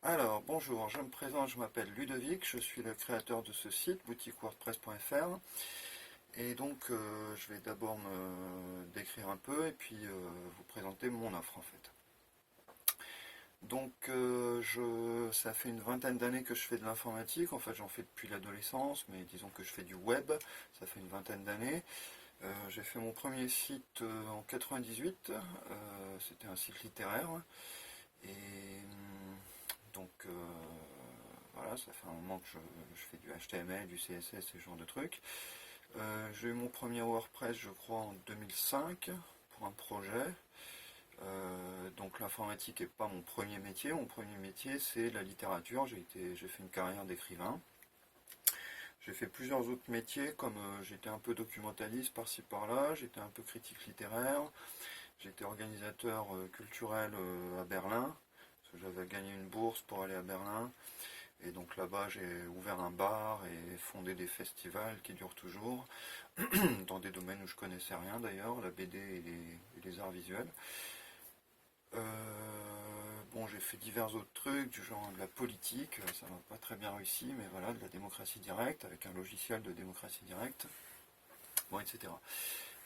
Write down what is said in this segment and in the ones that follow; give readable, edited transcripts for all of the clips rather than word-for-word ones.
Alors, bonjour, je me présente, je m'appelle Ludovic, je suis le créateur de ce site, boutiquewordpress.fr. Et donc, je vais d'abord me décrire un peu et puis vous présenter mon offre en fait. Donc, ça fait une vingtaine d'années que je fais de l'informatique, en fait j'en fais depuis l'adolescence, mais disons que je fais du web, ça fait une vingtaine d'années. J'ai fait mon premier site en 98, c'était un site littéraire. Et donc voilà, ça fait un moment que je fais du HTML, du CSS, ce genre de trucs. J'ai eu mon premier WordPress, je crois, en 2005 pour un projet. Donc l'informatique n'est pas mon premier métier. Mon premier métier, c'est la littérature. J'ai fait une carrière d'écrivain. J'ai fait plusieurs autres métiers, comme j'étais un peu documentaliste par-ci par-là, j'étais un peu critique littéraire, j'étais organisateur culturel à Berlin, parce que j'avais gagné une bourse pour aller à Berlin. Et donc là-bas, j'ai ouvert un bar et fondé des festivals qui durent toujours, dans des domaines où je connaissais rien d'ailleurs, la BD et les arts visuels. Bon, j'ai fait divers autres trucs, du genre de la politique, ça m'a pas très bien réussi, mais voilà, de la démocratie directe, avec un logiciel de démocratie directe, bon, etc.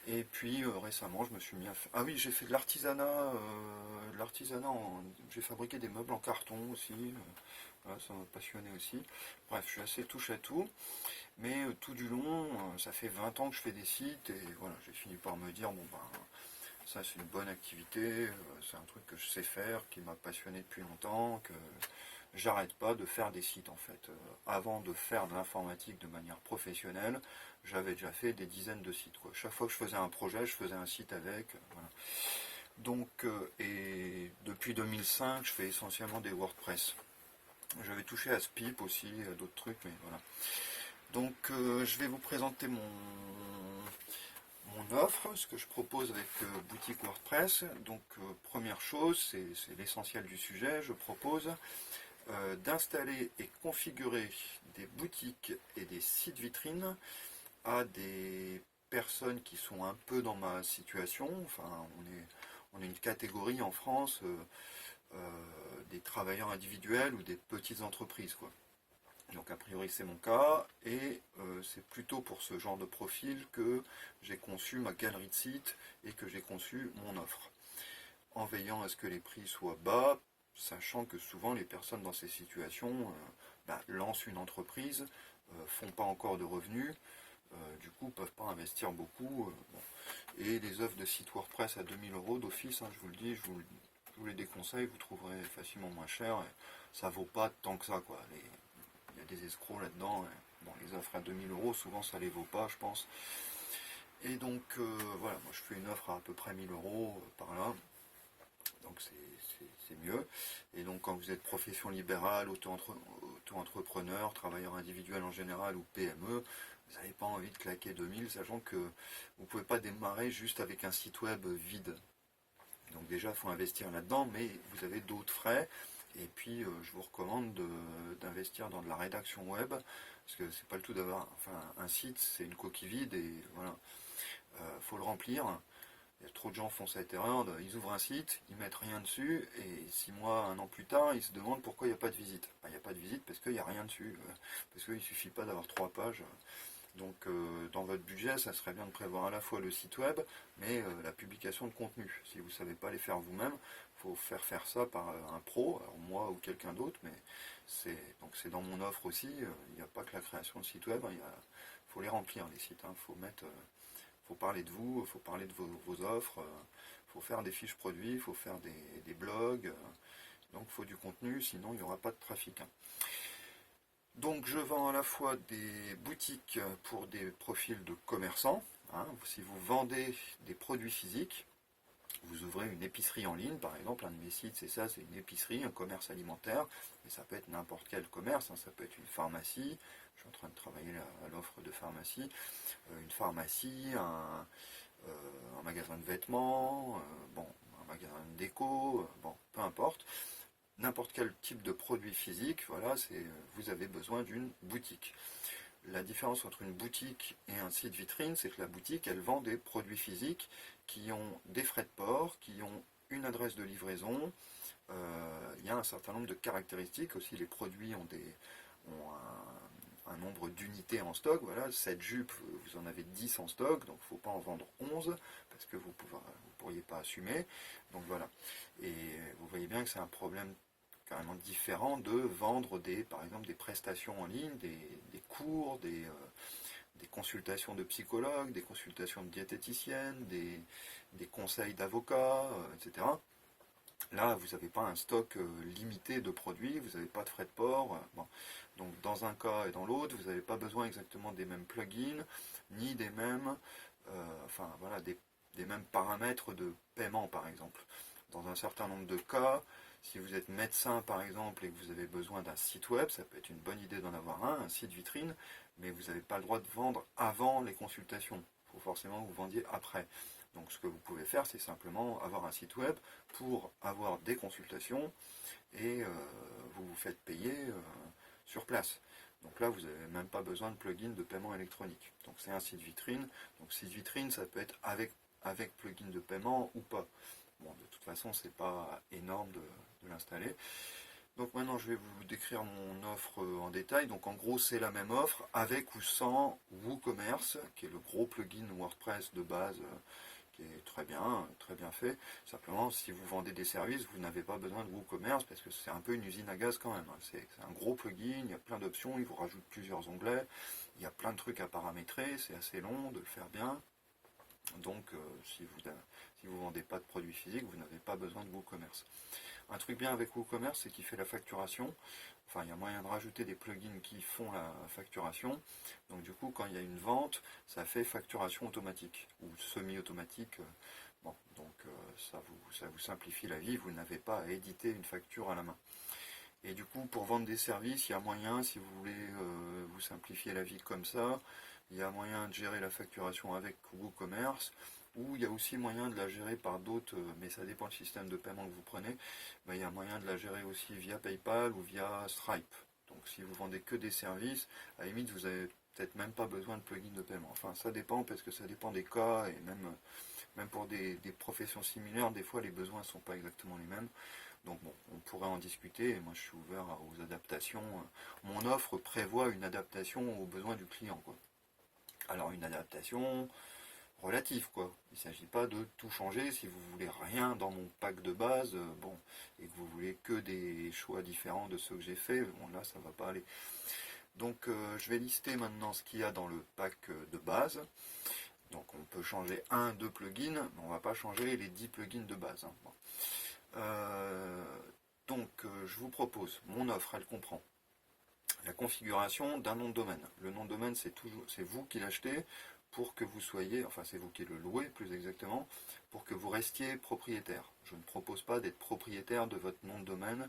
Et puis récemment, je me suis mis à faire... Ah oui, j'ai fait de l'artisanat, j'ai fabriqué des meubles en carton aussi, voilà, ça m'a passionné aussi. Bref, je suis assez touche à tout, mais tout du long, ça fait 20 ans que je fais des sites, et voilà, j'ai fini par me dire, bon ben, ça c'est une bonne activité, c'est un truc que je sais faire, qui m'a passionné depuis longtemps, que j'arrête pas de faire des sites en fait. Avant de faire de l'informatique de manière professionnelle, j'avais déjà fait des dizaines de sites, quoi. Chaque fois que je faisais un projet, je faisais un site avec. Voilà. Donc, et depuis 2005, je fais essentiellement des WordPress. J'avais touché à Spip aussi, à d'autres trucs, mais voilà. Donc, je vais vous présenter mon offre, ce que je propose avec Boutique WordPress. Donc, première chose, c'est l'essentiel du sujet. Je propose d'installer et configurer des boutiques et des sites vitrines à des personnes qui sont un peu dans ma situation. Enfin, on est une catégorie en France des travailleurs individuels ou des petites entreprises, quoi. Donc a priori c'est mon cas, et c'est plutôt pour ce genre de profil que j'ai conçu ma galerie de sites et que j'ai conçu mon offre. En veillant à ce que les prix soient bas, sachant que souvent les personnes dans ces situations lancent une entreprise, font pas encore de revenus, du coup peuvent pas investir beaucoup. Bon. Et les offres de site WordPress à 2000 € d'office, hein, je vous le dis, je vous les déconseille, vous trouverez facilement moins cher. Et ça vaut pas tant que ça, quoi. Il y a des escrocs là-dedans. Bon, les offres à 2000 €, souvent ça les vaut pas, je pense. Et donc voilà, moi je fais une offre à peu près 1000 € par là. Donc c'est mieux. Et donc quand vous êtes profession libérale, auto-entrepreneur, travailleur individuel en général ou PME, vous n'avez pas envie de claquer 2000, sachant que vous ne pouvez pas démarrer juste avec un site web vide. Donc déjà, il faut investir là-dedans, mais vous avez d'autres frais. Et puis, je vous recommande d'investir dans de la rédaction web, parce que c'est pas le tout d'avoir... Enfin, un site, c'est une coquille vide, et voilà, faut le remplir. Il y a trop de gens font cette erreur, ils ouvrent un site, ils mettent rien dessus, et 6 mois, un an plus tard, ils se demandent pourquoi il n'y a pas de visite. Ben, il n'y a pas de visite parce qu'il n'y a rien dessus, parce qu'il ne suffit pas d'avoir 3 pages. Donc dans votre budget, ça serait bien de prévoir à la fois le site web, mais la publication de contenu. Si vous ne savez pas les faire vous-même, il faut faire ça par un pro, alors moi ou quelqu'un d'autre, mais c'est dans mon offre aussi. Il n'y a pas que la création de site web, il faut les remplir les sites. Il faut mettre faut parler de vous, il faut parler de vos offres, il faut faire des fiches produits, il faut faire des blogs, donc il faut du contenu, sinon il n'y aura pas de trafic. Donc je vends à la fois des boutiques pour des profils de commerçants, hein. Si vous vendez des produits physiques, vous ouvrez une épicerie en ligne, par exemple, un de mes sites c'est ça, c'est une épicerie, un commerce alimentaire, mais ça peut être n'importe quel commerce, hein. Ça peut être une pharmacie, je suis en train de travailler à l'offre de pharmacie, une pharmacie, un magasin de vêtements, bon, un magasin de déco, bon, peu importe. N'importe quel type de produit physique, voilà, vous avez besoin d'une boutique. La différence entre une boutique et un site vitrine, c'est que la boutique, elle vend des produits physiques qui ont des frais de port, qui ont une adresse de livraison, il y a un certain nombre de caractéristiques. Aussi, les produits ont un nombre d'unités en stock. Voilà, 7 jupes, vous en avez 10 en stock, donc il ne faut pas en vendre 11, parce que vous ne pourriez pas assumer. Donc voilà. Et vous voyez bien que c'est un problème carrément différent de vendre par exemple des prestations en ligne, des cours, des consultations de psychologues, des consultations de diététiciennes, des conseils d'avocats, etc. Là, vous n'avez pas un stock limité de produits, vous n'avez pas de frais de port. Bon. Donc dans un cas et dans l'autre, vous n'avez pas besoin exactement des mêmes plugins, ni des mêmes, voilà, des mêmes paramètres de paiement par exemple. Dans un certain nombre de cas, si vous êtes médecin par exemple et que vous avez besoin d'un site web, ça peut être une bonne idée d'en avoir un site vitrine, mais vous n'avez pas le droit de vendre avant les consultations. Il faut forcément que vous vendiez après. Donc ce que vous pouvez faire, c'est simplement avoir un site web pour avoir des consultations et vous vous faites payer sur place. Donc là, vous n'avez même pas besoin de plugin de paiement électronique. Donc c'est un site vitrine. Donc site vitrine, ça peut être avec plugin de paiement ou pas. Bon, de toute façon, c'est pas énorme de l'installer. Donc maintenant, je vais vous décrire mon offre en détail. Donc en gros, c'est la même offre avec ou sans WooCommerce, qui est le gros plugin WordPress de base qui est très bien fait. Simplement, si vous vendez des services, vous n'avez pas besoin de WooCommerce parce que c'est un peu une usine à gaz quand même. C'est un gros plugin, il y a plein d'options, il vous rajoute plusieurs onglets, il y a plein de trucs à paramétrer, c'est assez long de le faire bien. Donc, si vous vendez pas de produits physiques, vous n'avez pas besoin de WooCommerce. Un truc bien avec WooCommerce, c'est qu'il fait la facturation. Enfin, il y a moyen de rajouter des plugins qui font la facturation. Donc du coup, quand il y a une vente, ça fait facturation automatique ou semi-automatique. Bon, donc ça vous simplifie la vie. Vous n'avez pas à éditer une facture à la main. Et du coup, pour vendre des services, il y a moyen, si vous voulez vous simplifier la vie comme ça, il y a moyen de gérer la facturation avec WooCommerce. Ou il y a aussi moyen de la gérer par d'autres, mais ça dépend du système de paiement que vous prenez, il y a moyen de la gérer aussi via PayPal ou via Stripe. Donc si vous vendez que des services, à la limite vous n'avez peut-être même pas besoin de plugin de paiement. Enfin ça dépend parce que ça dépend des cas et même pour des professions similaires, des fois les besoins ne sont pas exactement les mêmes. Donc bon, on pourrait en discuter et moi je suis ouvert aux adaptations. Mon offre prévoit une adaptation aux besoins du client, quoi. Alors une adaptation relatif, quoi. Il ne s'agit pas de tout changer. Si vous voulez rien dans mon pack de base, bon, et que vous voulez que des choix différents de ceux que j'ai fait, bon là ça va pas aller. Donc je vais lister maintenant ce qu'il y a dans le pack de base. Donc on peut changer deux plugins, mais on ne va pas changer les 10 plugins de base. Hein. Bon. Je vous propose, mon offre, elle comprend la configuration d'un nom de domaine. Le nom de domaine, c'est vous qui l'achetez pour que vous soyez, enfin c'est vous qui le louez plus exactement, pour que vous restiez propriétaire. Je ne propose pas d'être propriétaire de votre nom de domaine,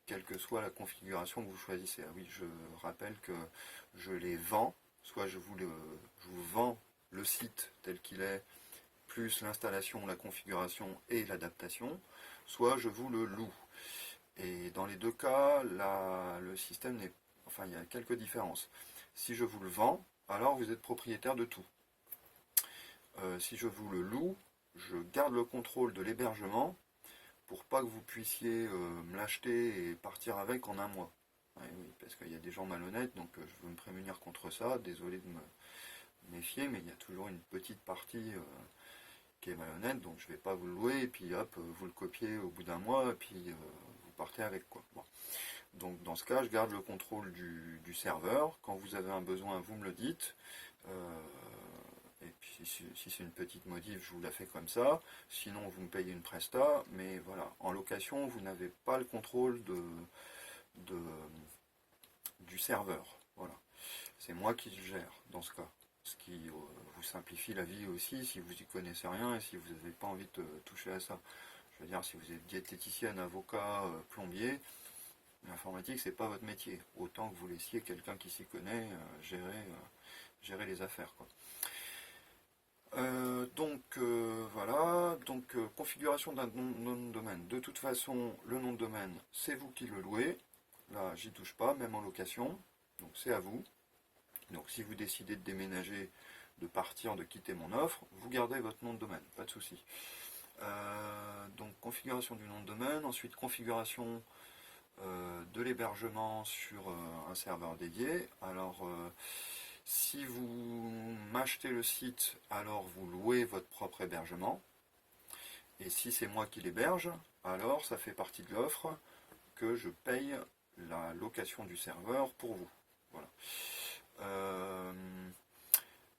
quelle que soit la configuration que vous choisissez. Ah oui, je rappelle que je les vends, soit je vous vends le site tel qu'il est, plus l'installation, la configuration et l'adaptation, soit je vous le loue. Et dans les deux cas, le système n'est... Enfin, il y a quelques différences. Si je vous le vends, alors vous êtes propriétaire de tout. Si je vous le loue, je garde le contrôle de l'hébergement pour pas que vous puissiez me l'acheter et partir avec en un mois. Ouais, oui, parce qu'il y a des gens malhonnêtes, donc je veux me prémunir contre ça. Désolé de me méfier, mais il y a toujours une petite partie qui est malhonnête, donc je ne vais pas vous le louer, et puis hop, vous le copiez au bout d'un mois, et puis vous partez avec, quoi. Bon. Donc dans ce cas, je garde le contrôle du serveur. Quand vous avez un besoin, vous me le dites. Et puis si c'est une petite modif, je vous la fais comme ça. Sinon, vous me payez une presta. Mais voilà, en location, vous n'avez pas le contrôle du serveur. Voilà. C'est moi qui le gère dans ce cas. Ce qui vous simplifie la vie aussi si vous n'y connaissez rien et si vous n'avez pas envie de toucher à ça. Je veux dire, si vous êtes diététicienne, avocat, plombier, l'informatique, c'est pas votre métier. Autant que vous laissiez quelqu'un qui s'y connaît gérer les affaires, quoi. Voilà, configuration d'un nom de domaine. De toute façon, le nom de domaine, c'est vous qui le louez. Là, j'y touche pas, même en location. Donc c'est à vous. Donc si vous décidez de déménager, de partir, de quitter mon offre, vous gardez votre nom de domaine, pas de souci. Donc configuration du nom de domaine, ensuite configuration de l'hébergement sur un serveur dédié. Alors si vous m'achetez le site, alors vous louez votre propre hébergement. Et si c'est moi qui l'héberge, alors ça fait partie de l'offre que je paye la location du serveur pour vous. Voilà.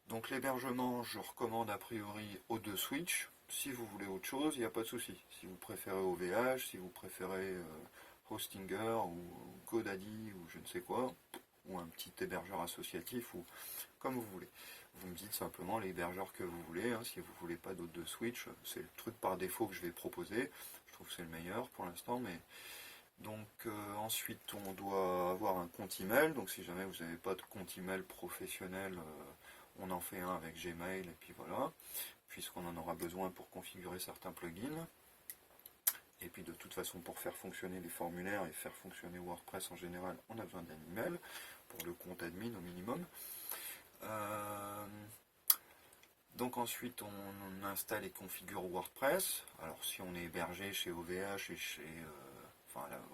Donc l'hébergement, je recommande a priori O2 Switch. Si vous voulez autre chose, il n'y a pas de souci. Si vous préférez OVH, si vous préférez Hostinger ou GoDaddy ou je ne sais quoi, ou un petit hébergeur associatif, ou comme vous voulez. Vous me dites simplement l'hébergeur que vous voulez. Si vous ne voulez pas d'O2 Switch, c'est le truc par défaut que je vais proposer. Je trouve que c'est le meilleur pour l'instant, mais donc ensuite on doit avoir un compte email. Donc si jamais vous n'avez pas de compte email professionnel, on en fait un avec Gmail et puis voilà, puisqu'on en aura besoin pour configurer certains plugins. Et puis de toute façon, pour faire fonctionner les formulaires et faire fonctionner WordPress en général, on a besoin d'un email pour le compte admin au minimum. Donc ensuite on installe et configure WordPress. Alors si on est hébergé chez OVH et chez...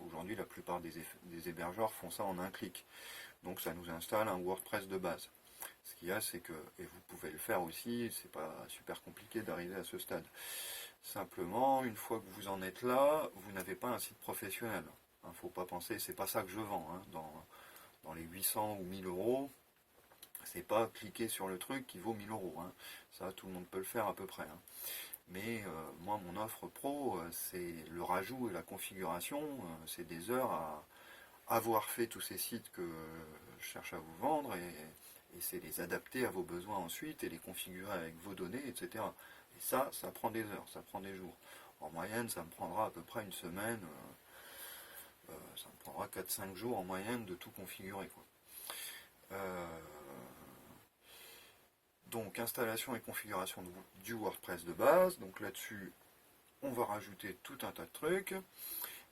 aujourd'hui la plupart des hébergeurs font ça en un clic. Donc ça nous installe un WordPress de base. Ce qu'il y a, c'est que, et vous pouvez le faire aussi, c'est pas super compliqué d'arriver à ce stade. Simplement, une fois que vous en êtes là, vous n'avez pas un site professionnel. Faut pas penser, c'est pas ça que je vends. Dans les 800 ou 1000 euros, c'est pas cliquer sur le truc qui vaut 1000 euros. Ça, tout le monde peut le faire à peu près. Mais moi, mon offre pro, c'est le rajout et la configuration, c'est des heures à avoir fait tous ces sites que je cherche à vous vendre et c'est les adapter à vos besoins ensuite et les configurer avec vos données, etc. Et ça prend des heures, ça prend des jours. En moyenne, ça me prendra à peu près une semaine, ça me prendra 4-5 jours en moyenne de tout configurer, quoi. Donc installation et configuration du WordPress de base. Donc là-dessus, on va rajouter tout un tas de trucs.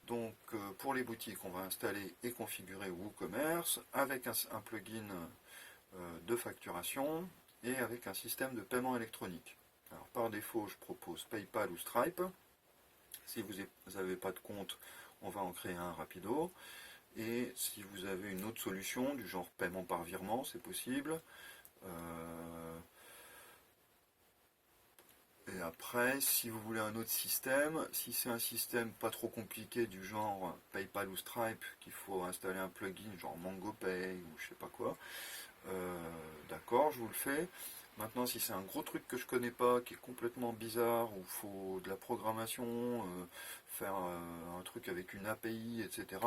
Donc pour les boutiques, on va installer et configurer WooCommerce avec un plugin de facturation et avec un système de paiement électronique. Alors par défaut, je propose PayPal ou Stripe. Si vous n'avez pas de compte, on va en créer un rapido. Et si vous avez une autre solution, du genre paiement par virement, c'est possible. Et après, si vous voulez un autre système, si c'est un système pas trop compliqué du genre PayPal ou Stripe, qu'il faut installer un plugin genre MangoPay ou je sais pas quoi, d'accord, je vous le fais. Maintenant, si c'est un gros truc que je connais pas, qui est complètement bizarre, où il faut de la programmation, faire un truc avec une API, etc.,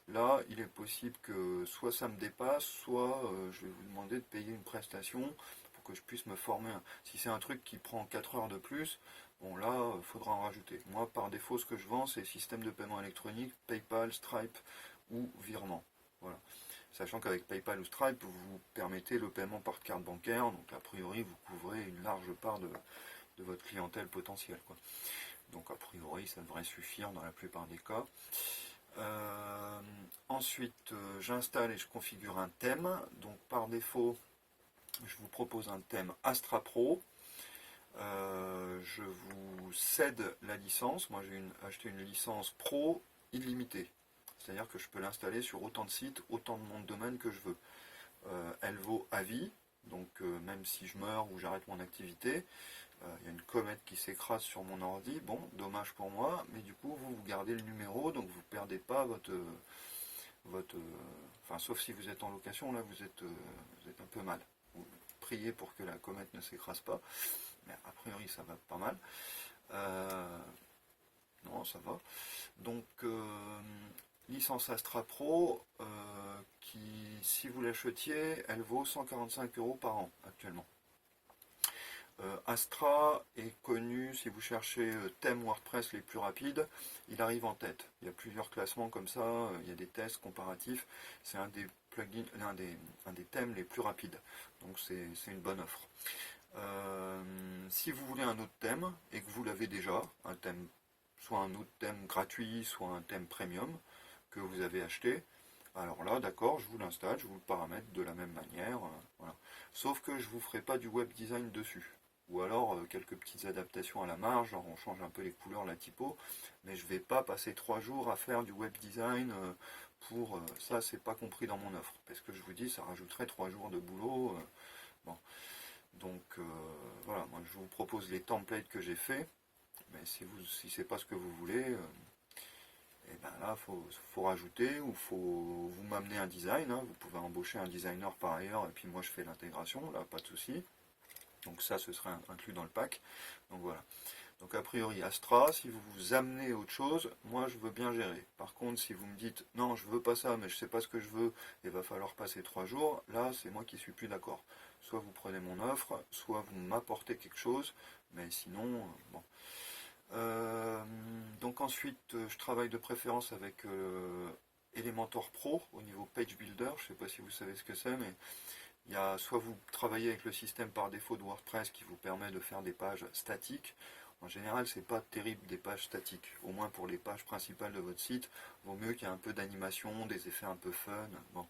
là, il est possible que soit ça me dépasse, soit je vais vous demander de payer une prestation pour que je puisse me former. Si c'est un truc qui prend 4 heures de plus, bon là, il faudra en rajouter. Moi, par défaut, ce que je vends, c'est système de paiement électronique, PayPal, Stripe ou virement. Voilà. Sachant qu'avec PayPal ou Stripe, vous permettez le paiement par carte bancaire, donc a priori, vous couvrez une large part de votre clientèle potentielle, quoi. Donc a priori, ça devrait suffire dans la plupart des cas. Ensuite, j'installe et je configure un thème. Donc par défaut, je vous propose un thème Astra Pro. Je vous cède la licence. Moi, j'ai acheté une licence Pro illimitée. C'est-à-dire que je peux l'installer sur autant de sites, autant de noms de domaine que je veux. Elle vaut à vie. Donc même si je meurs ou j'arrête mon activité, il y a une comète qui s'écrase sur mon ordi, bon, dommage pour moi, mais du coup vous gardez le numéro, donc vous ne perdez pas votre enfin sauf si vous êtes en location, là vous êtes un peu mal. Vous priez pour que la comète ne s'écrase pas, mais a priori ça va pas mal. Non, ça va. Donc licence Astra Pro, qui si vous l'achetiez, elle vaut 145 € par an actuellement. Astra est connu, si vous cherchez thèmes WordPress les plus rapides, il arrive en tête. Il y a plusieurs classements comme ça, il y a des tests comparatifs. C'est un des plugins, un des thèmes les plus rapides. Donc c'est une bonne offre. Si vous voulez un autre thème et que vous l'avez déjà, un thème, soit un autre thème gratuit, soit un thème premium que vous avez acheté, alors là, d'accord, je vous l'installe, je vous le paramètre de la même manière. Voilà. Sauf que je ne vous ferai pas du web design dessus. ou alors quelques petites adaptations à la marge, genre on change un peu les couleurs, la typo, mais je ne vais pas passer 3 jours à faire du web design pour ça, c'est pas compris dans mon offre, parce que je vous dis, ça rajouterait 3 jours de boulot. Bon. Donc voilà, moi je vous propose les templates que j'ai fait, mais si c'est pas ce que vous voulez, et ben là faut rajouter ou faut vous m'amener un design, hein. Vous pouvez embaucher un designer par ailleurs et puis moi je fais l'intégration, là pas de souci. Donc ça ce serait inclus dans le pack. Donc voilà. Donc a priori Astra, si vous vous amenez autre chose, moi je veux bien gérer. Par contre si vous me dites non je veux pas ça mais je sais pas ce que je veux, il va falloir passer 3 jours, là c'est moi qui suis plus d'accord. Soit vous prenez mon offre, soit vous m'apportez quelque chose, mais sinon bon. Donc ensuite, je travaille de préférence avec Elementor Pro au niveau Page Builder. Je ne sais pas si vous savez ce que c'est, mais il y a soit vous travaillez avec le système par défaut de WordPress qui vous permet de faire des pages statiques. En général, c'est pas terrible des pages statiques. Au moins pour les pages principales de votre site, vaut mieux qu'il y ait un peu d'animation, des effets un peu fun. Bon.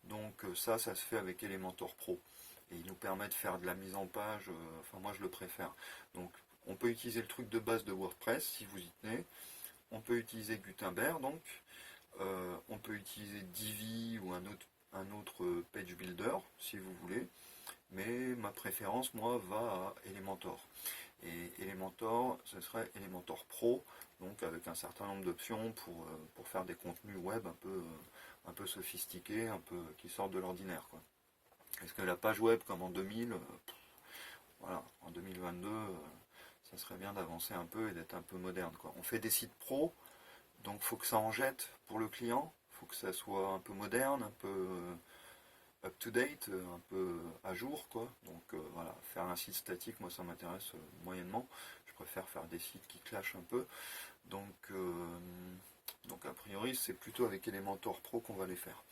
Donc ça se fait avec Elementor Pro. Et il nous permet de faire de la mise en page, enfin moi je le préfère. Donc on peut utiliser le truc de base de WordPress si vous y tenez. On peut utiliser Gutenberg donc. On peut utiliser Divi ou un autre page builder si vous voulez. Mais ma préférence moi va à Elementor. Et Elementor, ce serait Elementor Pro, donc avec un certain nombre d'options pour faire des contenus web un peu sophistiqués, un peu qui sortent de l'ordinaire, quoi. Parce que la page web comme en 2000, voilà, en 2022, ça serait bien d'avancer un peu et d'être un peu moderne, quoi. On fait des sites pro, donc il faut que ça en jette pour le client, il faut que ça soit un peu moderne, un peu up-to-date, un peu à jour, quoi. Donc voilà, faire un site statique, moi ça m'intéresse moyennement. Je préfère faire des sites qui clashent un peu. Donc a priori, c'est plutôt avec Elementor Pro qu'on va les faire.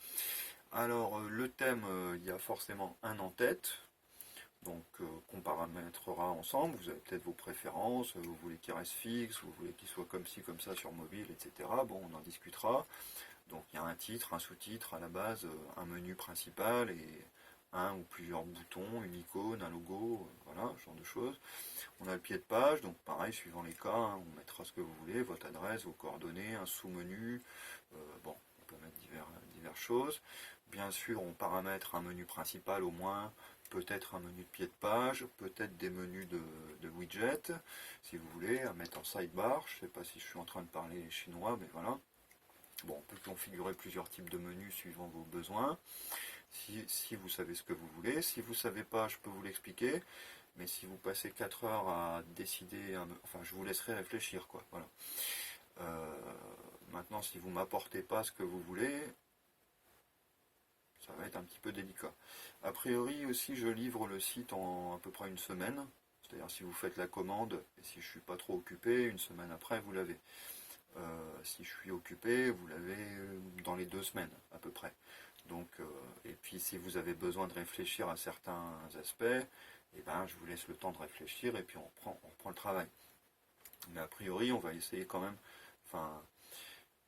Alors le thème, il y a forcément un en tête. Donc qu'on paramétrera ensemble, vous avez peut-être vos préférences, vous voulez qu'il reste fixe, vous voulez qu'il soit comme ci, comme ça sur mobile, etc. Bon, on en discutera. Donc il y a un titre, un sous-titre à la base, un menu principal et un ou plusieurs boutons, une icône, un logo, voilà, ce genre de choses. On a le pied de page, donc pareil, suivant les cas, hein, on mettra ce que vous voulez, votre adresse, vos coordonnées, un sous-menu, bon, on peut mettre diverses choses. Bien sûr, on paramètre un menu principal au moins, peut-être un menu de pied de page, peut-être des menus de widgets, si vous voulez, à mettre en sidebar. Je ne sais pas si je suis en train de parler chinois, mais voilà. Bon, on peut configurer plusieurs types de menus suivant vos besoins, si vous savez ce que vous voulez. Si vous ne savez pas, je peux vous l'expliquer, mais si vous passez 4 heures à décider, enfin je vous laisserai réfléchir, quoi. Voilà. Maintenant, si vous ne m'apportez pas ce que vous voulez, ça va être un petit peu délicat. A priori aussi, je livre le site en à peu près une semaine. C'est-à-dire si vous faites la commande, et si je ne suis pas trop occupé, une semaine après, vous l'avez. Si je suis occupé, vous l'avez dans les 2 semaines à peu près. Donc, et puis si vous avez besoin de réfléchir à certains aspects, eh ben, je vous laisse le temps de réfléchir et puis on reprend le travail. Mais a priori, on va essayer quand même, enfin,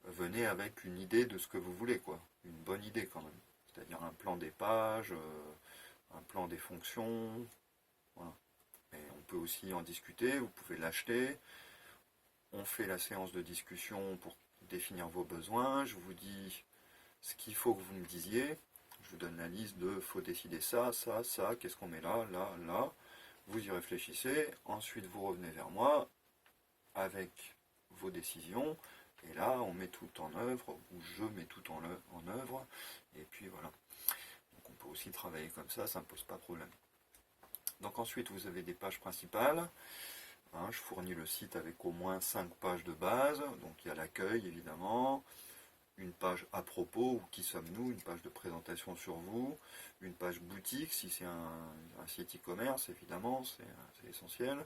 venez avec une idée de ce que vous voulez, quoi. Une bonne idée quand même. C'est-à-dire un plan des pages, un plan des fonctions, voilà. Et on peut aussi en discuter, vous pouvez l'acheter. On fait la séance de discussion pour définir vos besoins. Je vous dis ce qu'il faut que vous me disiez. Je vous donne la liste de faut décider ça, ça, ça, qu'est-ce qu'on met là, là, là. Vous y réfléchissez. Ensuite, vous revenez vers moi avec vos décisions. Et là, on met tout en œuvre, ou je mets tout en œuvre. Et puis voilà. Donc on peut aussi travailler comme ça ne pose pas de problème. Donc ensuite, vous avez des pages principales. Hein, je fournis le site avec au moins 5 pages de base. Donc il y a l'accueil évidemment, une page à propos, ou qui sommes-nous, une page de présentation sur vous, une page boutique si c'est un site e-commerce évidemment, c'est essentiel,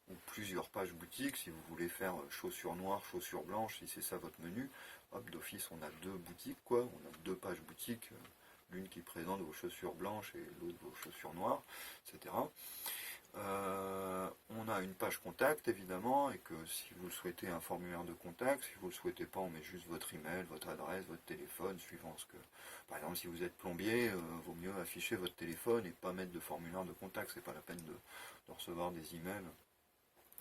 ou plusieurs pages boutiques si vous voulez faire chaussures noires, chaussures blanches, si c'est ça votre menu. Hop, d'office on a 2 boutiques, quoi, on a 2 pages boutiques, l'une qui présente vos chaussures blanches et l'autre vos chaussures noires, etc. On a une page contact évidemment, et que si vous le souhaitez, un formulaire de contact. Si vous le souhaitez pas, on met juste votre email, votre adresse, votre téléphone, suivant ce que... Par exemple, si vous êtes plombier, vaut mieux afficher votre téléphone et pas mettre de formulaire de contact. C'est pas la peine de recevoir des emails.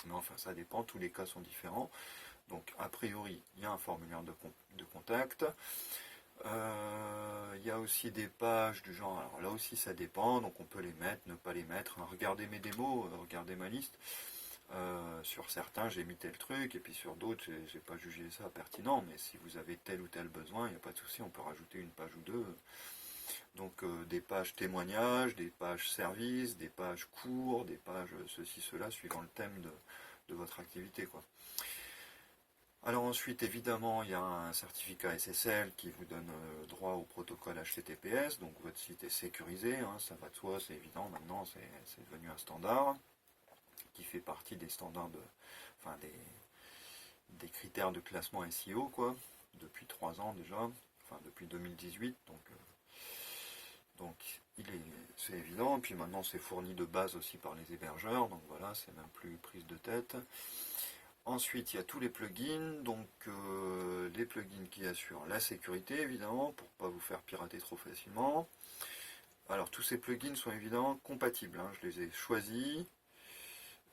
Mais enfin, ça dépend, tous les cas sont différents. Donc, a priori, il y a un formulaire de contact. Il y a aussi des pages du genre, alors là aussi ça dépend, donc on peut les mettre, ne pas les mettre. Regardez mes démos, regardez ma liste. Sur certains j'ai mis tel truc, et puis sur d'autres j'ai pas jugé ça pertinent, mais si vous avez tel ou tel besoin, il n'y a pas de souci, on peut rajouter une page ou deux. Donc des pages témoignages, des pages services, des pages cours, des pages ceci, cela, suivant le thème de votre activité, quoi. Alors ensuite, évidemment, il y a un certificat SSL qui vous donne droit au protocole HTTPS, donc votre site est sécurisé, hein, ça va de soi, c'est évident, maintenant c'est devenu un standard qui fait partie des standards enfin des critères de classement SEO, quoi, depuis 3 ans déjà, enfin depuis 2018, donc c'est évident, puis maintenant c'est fourni de base aussi par les hébergeurs, donc voilà, c'est même plus prise de tête. Ensuite, il y a tous les plugins, donc les plugins qui assurent la sécurité, évidemment, pour ne pas vous faire pirater trop facilement. Alors, tous ces plugins sont évidemment compatibles, hein, je les ai choisis,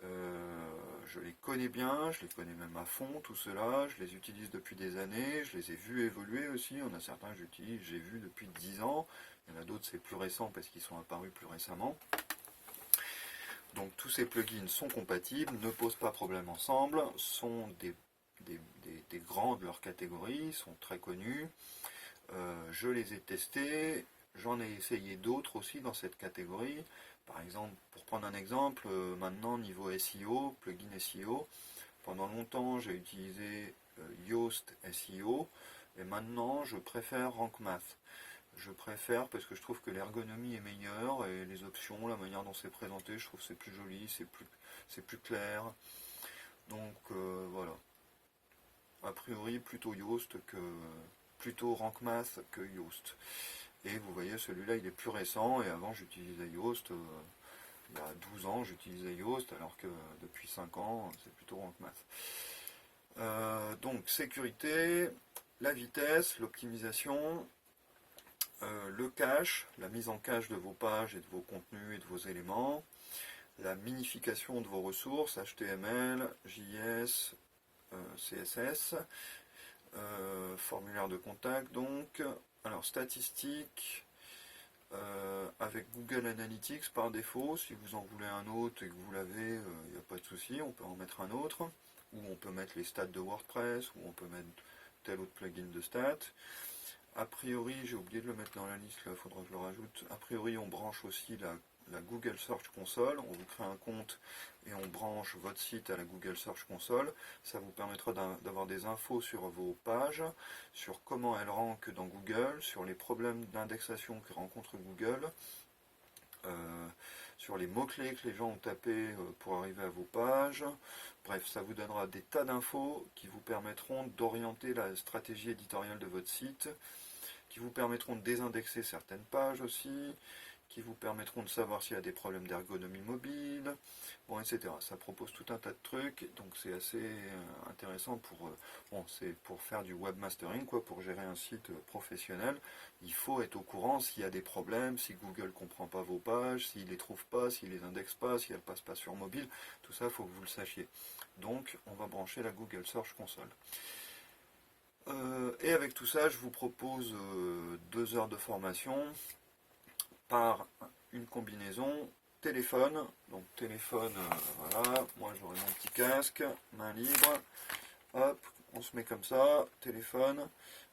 je les connais bien, je les connais même à fond, tout cela, je les utilise depuis des années, je les ai vus évoluer aussi, on a certains que j'ai vus depuis 10 ans, il y en a d'autres c'est plus récent parce qu'ils sont apparus plus récemment. Donc tous ces plugins sont compatibles, ne posent pas problème ensemble, sont des grands de leur catégorie, sont très connus. Je les ai testés, j'en ai essayé d'autres aussi dans cette catégorie. Par exemple, pour prendre un exemple, maintenant niveau SEO, plugin SEO, pendant longtemps j'ai utilisé Yoast SEO, et maintenant je préfère Rank Math. Je préfère parce que je trouve que l'ergonomie est meilleure et les options, la manière dont c'est présenté, je trouve que c'est plus joli, c'est plus clair. Donc voilà. A priori plutôt plutôt Rank Math que Yoast. Et vous voyez, celui-là il est plus récent, et avant j'utilisais Yoast, il y a 12 ans j'utilisais Yoast, alors que depuis 5 ans c'est plutôt Rank Math. Donc sécurité, la vitesse, l'optimisation, le cache, la mise en cache de vos pages et de vos contenus et de vos éléments, la minification de vos ressources, HTML, JS, CSS, formulaire de contact donc, alors statistiques, avec Google Analytics par défaut, si vous en voulez un autre et que vous l'avez, il n'y a pas de souci, on peut en mettre un autre, ou on peut mettre les stats de WordPress, ou on peut mettre tel autre plugin de stats. A priori, j'ai oublié de le mettre dans la liste, là, il faudra que je le rajoute. A priori, on branche aussi la Google Search Console. On vous crée un compte et on branche votre site à la Google Search Console. Ça vous permettra d'avoir des infos sur vos pages, sur comment elles rankent dans Google, sur les problèmes d'indexation que rencontre Google, sur les mots-clés que les gens ont tapés pour arriver à vos pages. Bref, ça vous donnera des tas d'infos qui vous permettront d'orienter la stratégie éditoriale de votre site, qui vous permettront de désindexer certaines pages aussi, qui vous permettront de savoir s'il y a des problèmes d'ergonomie mobile, bon, etc. Ça propose tout un tas de trucs, donc c'est assez intéressant c'est pour faire du webmastering, quoi, pour gérer un site professionnel. Il faut être au courant s'il y a des problèmes, si Google ne comprend pas vos pages, s'il ne les trouve pas, s'il ne les indexe pas, si elles ne passent pas sur mobile, tout ça, il faut que vous le sachiez. Donc, on va brancher la Google Search Console. Et avec tout ça, je vous propose 2 heures de formation par une combinaison téléphone. Donc téléphone, voilà, moi j'aurai mon petit casque, main libre, hop, on se met comme ça, téléphone.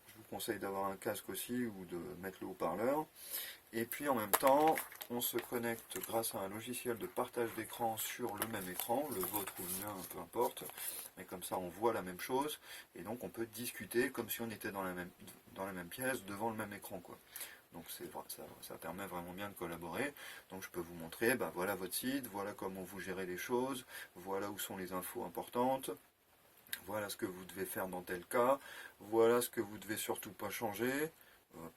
Je vous conseille d'avoir un casque aussi ou de mettre le haut-parleur. Et puis en même temps, on se connecte grâce à un logiciel de partage d'écran sur le même écran, le vôtre ou le mien, peu importe. Mais comme ça, on voit la même chose, et donc on peut discuter comme si on était dans la même pièce, devant le même écran, quoi. Donc ça permet vraiment bien de collaborer. Donc je peux vous montrer, voilà votre site, voilà comment vous gérez les choses, voilà où sont les infos importantes, voilà ce que vous devez faire dans tel cas, voilà ce que vous devez surtout pas changer,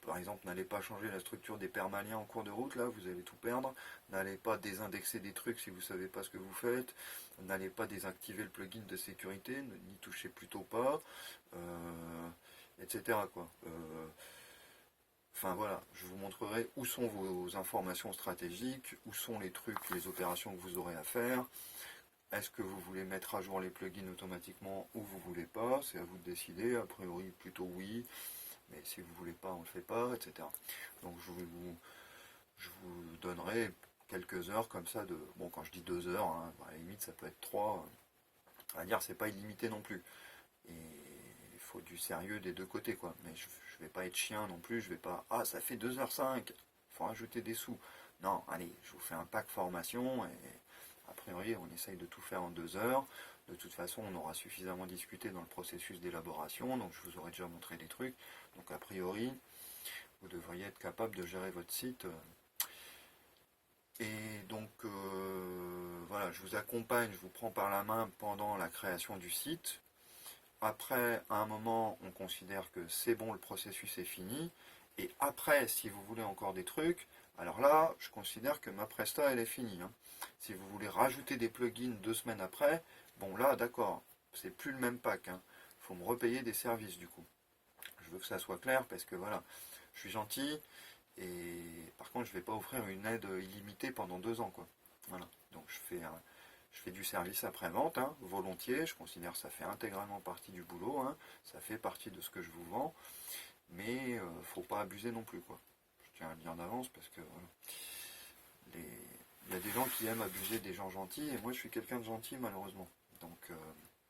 Par exemple, n'allez pas changer la structure des permaliens en cours de route, là, vous allez tout perdre. N'allez pas désindexer des trucs si vous ne savez pas ce que vous faites. N'allez pas désactiver le plugin de sécurité, n'y touchez plutôt pas, etc. quoi. Enfin voilà, je vous montrerai où sont vos informations stratégiques, où sont les trucs, les opérations que vous aurez à faire. Est-ce que vous voulez mettre à jour les plugins automatiquement ou vous voulez pas? C'est à vous de décider. A priori, plutôt oui. Mais si vous voulez pas, on le fait pas, etc. Donc je vous donnerai quelques heures comme ça de. Bon, quand je dis 2 heures, hein, à la limite ça peut être 3. On va dire c'est pas illimité non plus. Et il faut du sérieux des deux côtés, quoi. Mais je vais pas être chien non plus, je vais pas. Ah, ça fait 2h05, il faut rajouter des sous. Non, allez, je vous fais un pack formation et a priori on essaye de tout faire en 2 heures. De toute façon, on aura suffisamment discuté dans le processus d'élaboration, donc je vous aurai déjà montré des trucs. Donc a priori, vous devriez être capable de gérer votre site. Et donc voilà, je vous accompagne, je vous prends par la main pendant la création du site. Après, à un moment, on considère que c'est bon, le processus est fini. Et après, si vous voulez encore des trucs, alors là, je considère que ma presta, elle est finie. Hein. Si vous voulez rajouter des plugins 2 semaines après, bon là, d'accord, c'est plus le même pack. Il faut me repayer des services du coup. Je veux que ça soit clair parce que voilà, je suis gentil et par contre, je ne vais pas offrir une aide illimitée pendant 2 ans, quoi. Voilà, donc je fais du service après-vente, hein, volontiers, je considère que ça fait intégralement partie du boulot, hein, ça fait partie de ce que je vous vends, mais faut pas abuser non plus, quoi. Je tiens à le dire d'avance parce que il y a des gens qui aiment abuser des gens gentils, et moi je suis quelqu'un de gentil malheureusement. Donc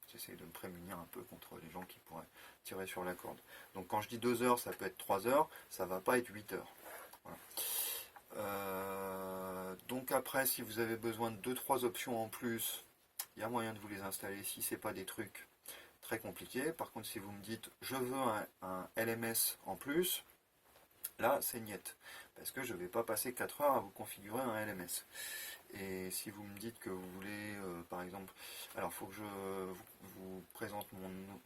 j'essaie de me prémunir un peu contre les gens qui pourraient tirer sur la corde. Donc quand je dis 2 heures, ça peut être 3 heures, ça va pas être 8 heures. Voilà. Donc après, si vous avez besoin de 2-3 options en plus, il y a moyen de vous les installer si ce n'est pas des trucs très compliqués. Par contre, si vous me dites je veux un LMS en plus, là c'est niet. Parce que je ne vais pas passer 4 heures à vous configurer un LMS. Et si vous me dites que vous voulez, par exemple, alors il faut que je vous présente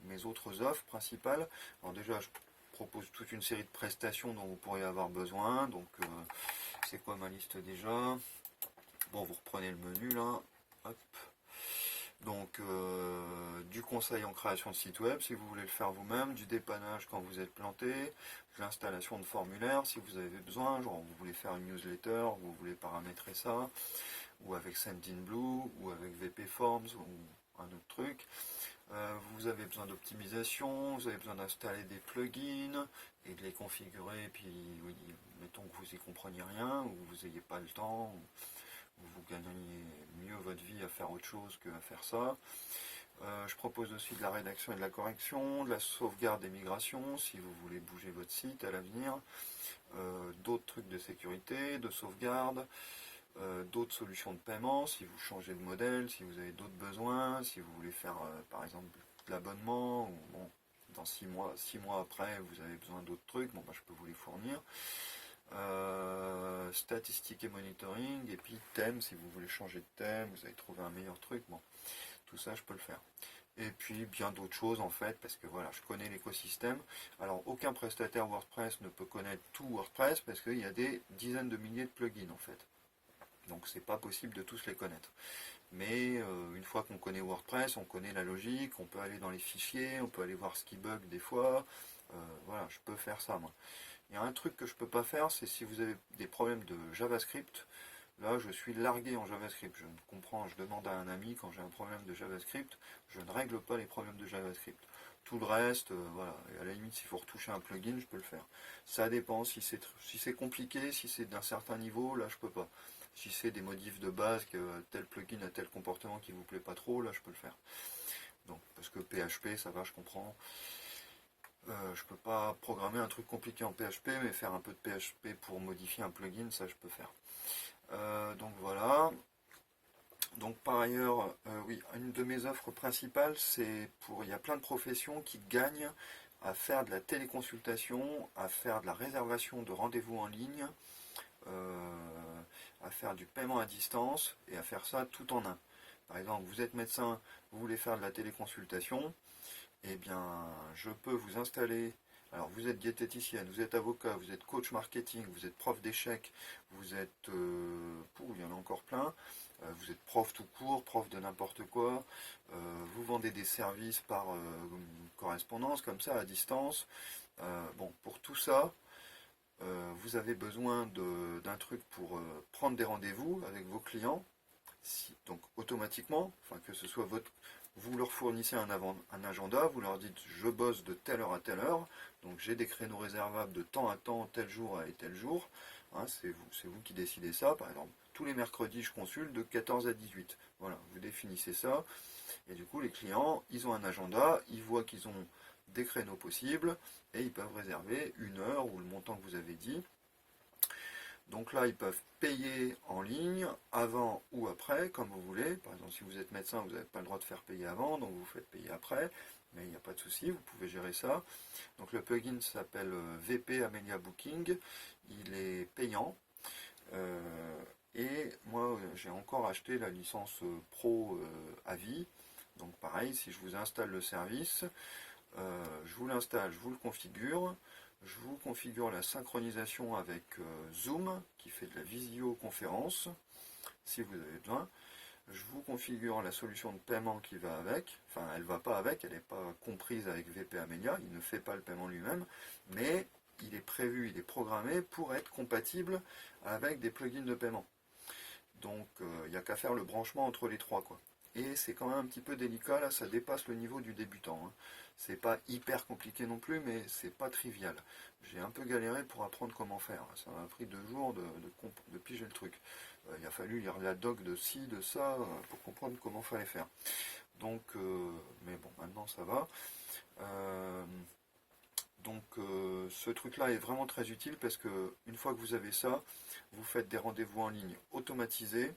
mes autres offres principales. Alors déjà, je propose toute une série de prestations dont vous pourriez avoir besoin. Donc, c'est quoi ma liste déjà? Bon, vous reprenez le menu là. Hop. Donc, du conseil en création de site web si vous voulez le faire vous-même, du dépannage quand vous êtes planté, de l'installation de formulaires si vous avez besoin, genre vous voulez faire une newsletter, vous voulez paramétrer ça, ou avec Sendinblue, ou avec VP Forms, ou un autre truc. Vous avez besoin d'optimisation, vous avez besoin d'installer des plugins et de les configurer, et puis oui, mettons que vous n'y compreniez rien, ou vous n'ayez pas le temps, ou vous gagneriez mieux votre vie à faire autre chose qu'à faire ça. Je propose aussi de la rédaction et de la correction, de la sauvegarde des migrations, si vous voulez bouger votre site à l'avenir, d'autres trucs de sécurité, de sauvegarde, d'autres solutions de paiement, si vous changez de modèle, si vous avez d'autres besoins, si vous voulez faire par exemple de l'abonnement, ou bon, dans 6 mois après vous avez besoin d'autres trucs, bon, bah, je peux vous les fournir. Statistiques et monitoring, et puis thème, si vous voulez changer de thème, vous avez trouvé un meilleur truc, bon, tout ça je peux le faire. Et puis bien d'autres choses en fait, parce que voilà, je connais l'écosystème. Alors aucun prestataire WordPress ne peut connaître tout WordPress, parce qu'il y a des dizaines de milliers de plugins en fait. Donc c'est pas possible de tous les connaître. Mais une fois qu'on connaît WordPress, on connaît la logique, on peut aller dans les fichiers, on peut aller voir ce qui bug des fois. Voilà, je peux faire ça moi. Il y a un truc que je peux pas faire, c'est si vous avez des problèmes de JavaScript. Là, je suis largué en JavaScript. Je ne comprends, je demande à un ami quand j'ai un problème de JavaScript, je ne règle pas les problèmes de JavaScript. Tout le reste, voilà, et à la limite, s'il faut retoucher un plugin, je peux le faire. Ça dépend, si c'est compliqué, si c'est d'un certain niveau, là, je peux pas. Si c'est des modifs de base, que tel plugin a tel comportement qui vous plaît pas trop, là, je peux le faire. Donc, parce que PHP, ça va, je comprends. Je peux pas programmer un truc compliqué en PHP, mais faire un peu de PHP pour modifier un plugin, ça je peux faire. Donc voilà. Donc par ailleurs, oui, une de mes offres principales, c'est pour, il y a plein de professions qui gagnent à faire de la téléconsultation, à faire de la réservation de rendez-vous en ligne, à faire du paiement à distance et à faire ça tout en un. Par exemple, vous êtes médecin, vous voulez faire de la téléconsultation, eh bien, je peux vous installer Alors vous êtes diététicienne, vous êtes avocat, vous êtes coach marketing, vous êtes prof d'échecs, vous êtes, il y en a encore plein, vous êtes prof tout court, prof de n'importe quoi, vous vendez des services par correspondance, comme ça, à distance. Bon, pour tout ça, vous avez besoin d'un truc pour prendre des rendez-vous avec vos clients, donc automatiquement, enfin que ce soit vous leur fournissez un agenda, vous leur dites je bosse de telle heure à telle heure, donc j'ai des créneaux réservables de temps à temps, tel jour et tel jour, hein, c'est vous qui décidez ça, par exemple, tous les mercredis je consulte de 14 à 18, voilà, vous définissez ça, et du coup les clients, ils ont un agenda, ils voient qu'ils ont des créneaux possibles, et ils peuvent réserver une heure ou le montant que vous avez dit. Donc là, ils peuvent payer en ligne, avant ou après, comme vous voulez. Par exemple, si vous êtes médecin, vous n'avez pas le droit de faire payer avant, donc vous faites payer après. Mais il n'y a pas de souci, vous pouvez gérer ça. Donc le plugin s'appelle VP Amelia Booking. Il est payant. Et moi, j'ai encore acheté la licence Pro à vie. Donc pareil, si je vous installe le service, je vous l'installe, je vous le configure. Je vous configure la synchronisation avec Zoom, qui fait de la visioconférence, si vous avez besoin. Je vous configure la solution de paiement qui va avec. Enfin, elle ne va pas avec, elle n'est pas comprise avec VP Amelia, il ne fait pas le paiement lui-même, mais il est prévu, il est programmé pour être compatible avec des plugins de paiement. Donc, il n'y a qu'à faire le branchement entre les trois, quoi. Et c'est quand même un petit peu délicat, là, ça dépasse le niveau du débutant, hein. C'est pas hyper compliqué non plus, mais c'est pas trivial. J'ai un peu galéré pour apprendre comment faire. Ça m'a pris 2 jours de piger le truc. Il a fallu lire la doc de ci, de ça, pour comprendre comment fallait faire. Donc, mais bon, maintenant ça va. Donc, ce truc-là est vraiment très utile parce que une fois que vous avez ça, vous faites des rendez-vous en ligne automatisés,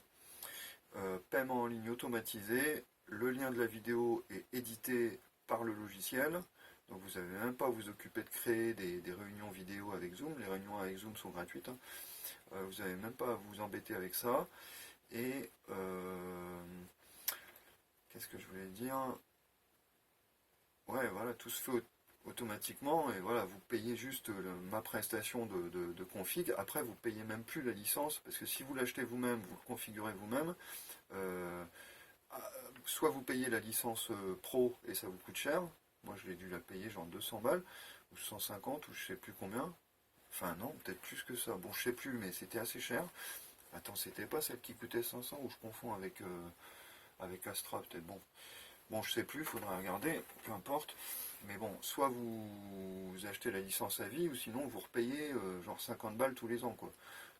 paiement en ligne automatisé, le lien de la vidéo est édité par le logiciel, donc vous n'avez même pas à vous occuper de créer des réunions vidéo avec Zoom, les réunions avec Zoom sont gratuites, hein. Vous n'avez même pas à vous embêter avec ça, et qu'est-ce que je voulais dire? Ouais, voilà, tout se fait automatiquement, et voilà, vous payez juste ma prestation de config, après vous payez même plus la licence, parce que si vous l'achetez vous-même, vous le configurez vous-même, soit vous payez la licence pro et ça vous coûte cher, moi je l'ai dû la payer genre 200 balles, ou 150, ou je sais plus combien, enfin non, peut-être plus que ça, bon je sais plus, mais c'était assez cher. Attends, c'était pas celle qui coûtait 500, ou je confonds avec Astra, peut-être, bon je sais plus, il faudra regarder, peu importe, mais bon, soit vous achetez la licence à vie, ou sinon vous repayez genre 50 balles tous les ans, quoi.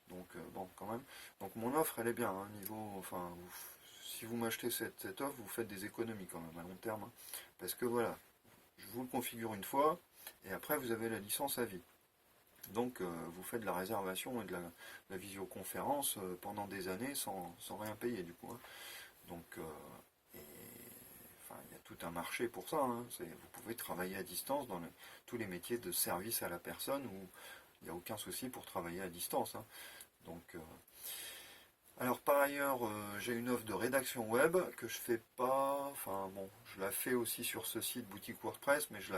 Donc bon, quand même. Donc mon offre, elle est bien, hein, niveau, enfin, si vous m'achetez cette offre, vous faites des économies quand même à long terme, hein. Parce que voilà, je vous le configure une fois, et après vous avez la licence à vie. Donc vous faites de la réservation et de la visioconférence pendant des années sans rien payer du coup, hein. Donc enfin, il y a tout un marché pour ça, hein. Vous pouvez travailler à distance dans tous les métiers de service à la personne où il n'y a aucun souci pour travailler à distance, hein. Donc alors par ailleurs, j'ai une offre de rédaction web que je fais pas, enfin bon, je la fais aussi sur ce site boutique WordPress, mais je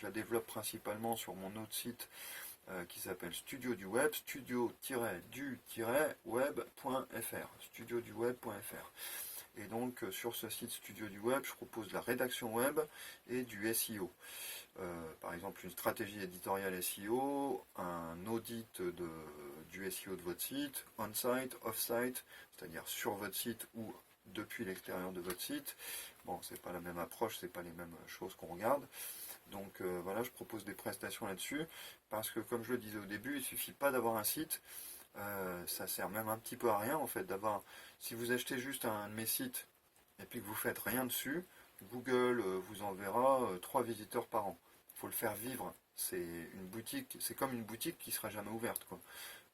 la développe principalement sur mon autre site qui s'appelle Studio du Web, studio-du-web.fr, studioduweb.fr. Et donc sur ce site Studio du Web, je propose de la rédaction web et du SEO. Par exemple une stratégie éditoriale SEO, un audit du SEO de votre site, on-site, off-site, c'est-à-dire sur votre site ou depuis l'extérieur de votre site. Bon, c'est pas la même approche, c'est pas les mêmes choses qu'on regarde. Donc voilà, je propose des prestations là-dessus, parce que comme je le disais au début, il suffit pas d'avoir un site, ça sert même un petit peu à rien en fait d'avoir. Si vous achetez juste un de mes sites et puis que vous faites rien dessus, Google vous enverra 3 visiteurs par an. Il faut le faire vivre. C'est une boutique, c'est comme une boutique qui sera jamais ouverte, quoi.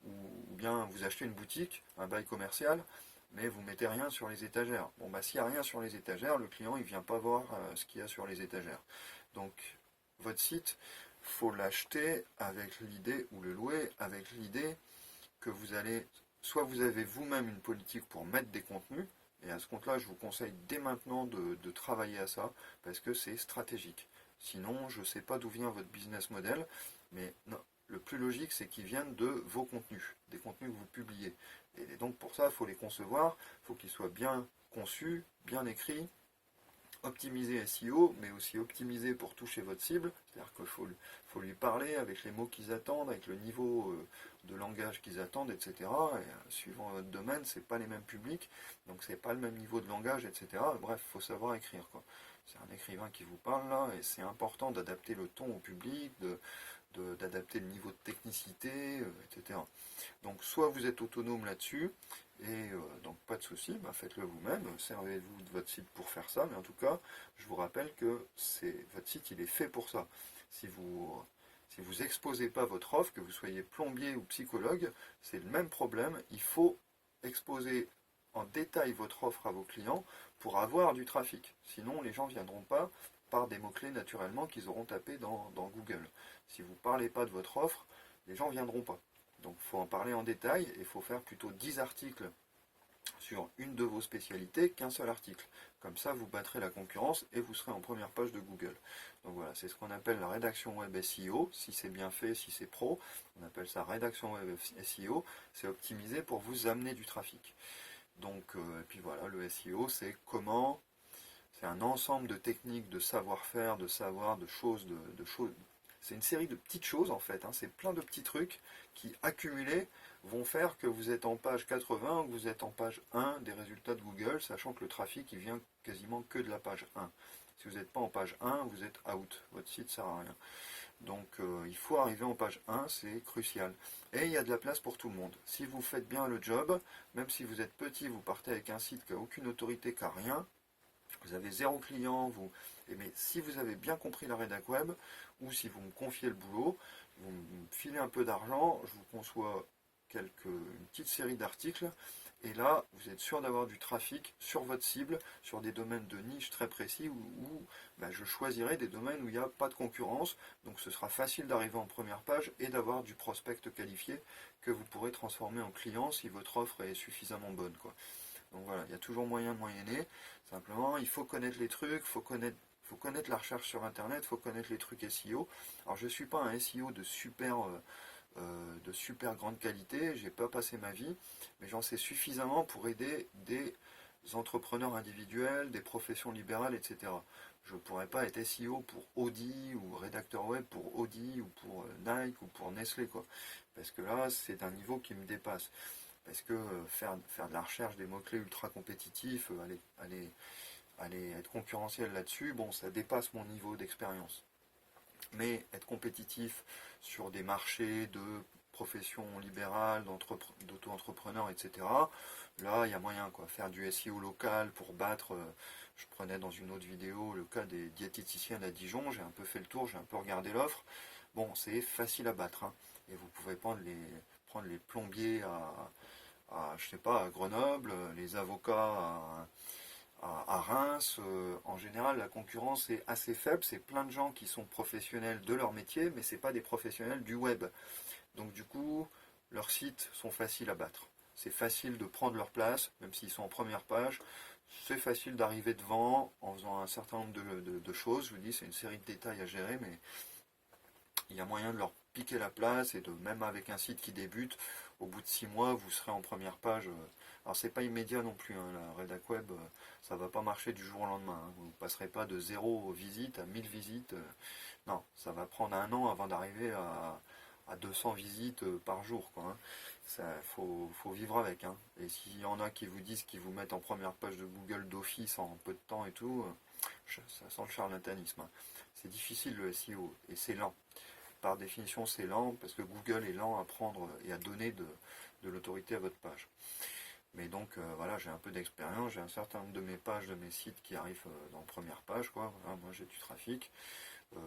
Ou bien vous achetez une boutique, un bail commercial, mais vous mettez rien sur les étagères. Bon bah s'il n'y a rien sur les étagères, le client il vient pas voir ce qu'il y a sur les étagères. Donc votre site, faut l'acheter avec l'idée, ou le louer avec l'idée que vous allez, soit vous avez vous-même une politique pour mettre des contenus, et à ce compte-là, je vous conseille dès maintenant de travailler à ça, parce que c'est stratégique. Sinon, je ne sais pas d'où vient votre business model, mais non, le plus logique c'est qu'ils viennent de vos contenus, des contenus que vous publiez. Et donc pour ça, il faut les concevoir, il faut qu'ils soient bien conçus, bien écrits, optimisé SEO, mais aussi optimisé pour toucher votre cible. C'est-à-dire qu'il faut lui parler avec les mots qu'ils attendent, avec le niveau de langage qu'ils attendent, etc. Et, suivant votre domaine, c'est pas les mêmes publics, donc c'est pas le même niveau de langage, etc. Bref, il faut savoir écrire, quoi. C'est un écrivain qui vous parle là, et c'est important d'adapter le ton au public, d'adapter le niveau de technicité, etc. Donc soit vous êtes autonome là-dessus, et donc pas de souci, bah, faites-le vous-même, servez-vous de votre site pour faire ça, mais en tout cas, je vous rappelle que votre site il est fait pour ça. Si vous exposez pas votre offre, que vous soyez plombier ou psychologue, c'est le même problème, il faut exposer en détail votre offre à vos clients pour avoir du trafic. Sinon, les gens ne viendront pas par des mots-clés naturellement qu'ils auront tapés dans Google. Si vous ne parlez pas de votre offre, les gens ne viendront pas. Donc il faut en parler en détail et il faut faire plutôt 10 articles sur une de vos spécialités qu'un seul article. Comme ça, vous battrez la concurrence et vous serez en première page de Google. Donc voilà, c'est ce qu'on appelle la rédaction web SEO. Si c'est bien fait, si c'est pro, on appelle ça rédaction web SEO. C'est optimisé pour vous amener du trafic. Donc, et puis voilà, le SEO, c'est comment. C'est un ensemble de techniques, de savoir-faire, de savoir, de choses. C'est une série de petites choses en fait. C'est plein de petits trucs qui, accumulés, vont faire que vous êtes en page 80 ou que vous êtes en page 1 des résultats de Google, sachant que le trafic il vient quasiment que de la page 1. Si vous n'êtes pas en page 1, vous êtes out. Votre site ne sert à rien. Donc il faut arriver en page 1, c'est crucial. Et il y a de la place pour tout le monde. Si vous faites bien le job, même si vous êtes petit, vous partez avec un site qui n'a aucune autorité, qui n'a rien, vous avez 0 client, mais si vous avez bien compris la rédac web, ou si vous me confiez le boulot, vous me filez un peu d'argent, je vous conçois une petite série d'articles, et là, vous êtes sûr d'avoir du trafic sur votre cible, sur des domaines de niche très précis, où je choisirai des domaines où il n'y a pas de concurrence, donc ce sera facile d'arriver en première page et d'avoir du prospect qualifié que vous pourrez transformer en client si votre offre est suffisamment bonne, quoi. Donc voilà, il y a toujours moyen de moyenner. Simplement, il faut connaître les trucs, faut connaître la recherche sur Internet, il faut connaître les trucs SEO. Alors je ne suis pas un SEO de super grande qualité, j'ai pas passé ma vie, mais j'en sais suffisamment pour aider des entrepreneurs individuels, des professions libérales, etc. Je ne pourrais pas être SEO pour Audi ou rédacteur web pour Audi ou pour Nike ou pour Nestlé, quoi. Parce que là, c'est un niveau qui me dépasse. Parce que faire de la recherche des mots-clés ultra compétitifs, aller être concurrentiel là-dessus, bon, ça dépasse mon niveau d'expérience. Mais être compétitif sur des marchés de professions libérales, d'auto-entrepreneurs, etc., là, il y a moyen, quoi. Faire du SEO local pour battre, je prenais dans une autre vidéo le cas des diététiciennes à Dijon, j'ai un peu fait le tour, j'ai un peu regardé l'offre. Bon, c'est facile à battre, et vous pouvez prendre les plombiers je sais pas, à Grenoble, les avocats à Reims. En général, la concurrence est assez faible. C'est plein de gens qui sont professionnels de leur métier, mais c'est pas des professionnels du web. Donc du coup, leurs sites sont faciles à battre. C'est facile de prendre leur place, même s'ils sont en première page. C'est facile d'arriver devant en faisant un certain nombre de choses. Je vous dis, c'est une série de détails à gérer, mais il y a moyen de leur piquer la place et même avec un site qui débute, au bout de 6 mois, vous serez en première page. Alors c'est pas immédiat non plus, la rédac web, ça va pas marcher du jour au lendemain. Vous ne passerez pas de 0 visites à 1000 visites. Non, ça va prendre un an avant d'arriver à 200 visites par jour, quoi. Ça, faut vivre avec. Et s'il y en a qui vous disent qu'ils vous mettent en première page de Google d'office en peu de temps et tout, ça sent le charlatanisme. C'est difficile le SEO et c'est lent. Par définition, c'est lent parce que Google est lent à prendre et à donner de l'autorité à votre page. Mais donc voilà, j'ai un peu d'expérience, j'ai un certain nombre de mes pages, de mes sites qui arrivent dans la première page, quoi. Voilà, moi j'ai du trafic,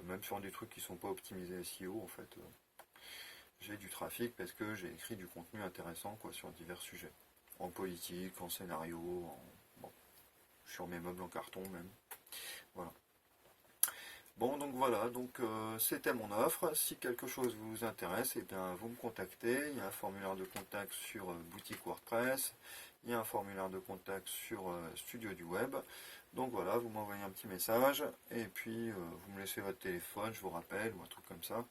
même sur des trucs qui ne sont pas optimisés SEO, en fait. J'ai du trafic parce que j'ai écrit du contenu intéressant, quoi, sur divers sujets. En politique, en scénario, sur mes meubles en carton même. Voilà. Bon, donc voilà, c'était mon offre. Si quelque chose vous intéresse, eh bien, vous me contactez. Il y a un formulaire de contact sur boutique WordPress. Il y a un formulaire de contact sur Studio du Web. Donc voilà, vous m'envoyez un petit message et puis vous me laissez votre téléphone, je vous rappelle, ou un truc comme ça.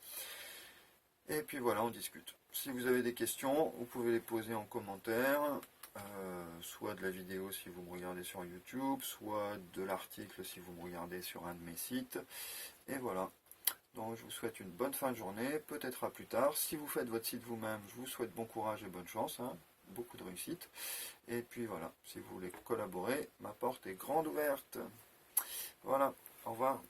Et puis voilà, on discute. Si vous avez des questions, vous pouvez les poser en commentaire, soit de la vidéo si vous me regardez sur YouTube, soit de l'article si vous me regardez sur un de mes sites. Et voilà. Donc je vous souhaite une bonne fin de journée, peut-être à plus tard. Si vous faites votre site vous-même, je vous souhaite bon courage et bonne chance, hein, beaucoup de réussite. Et puis voilà, si vous voulez collaborer, ma porte est grande ouverte. Voilà, au revoir.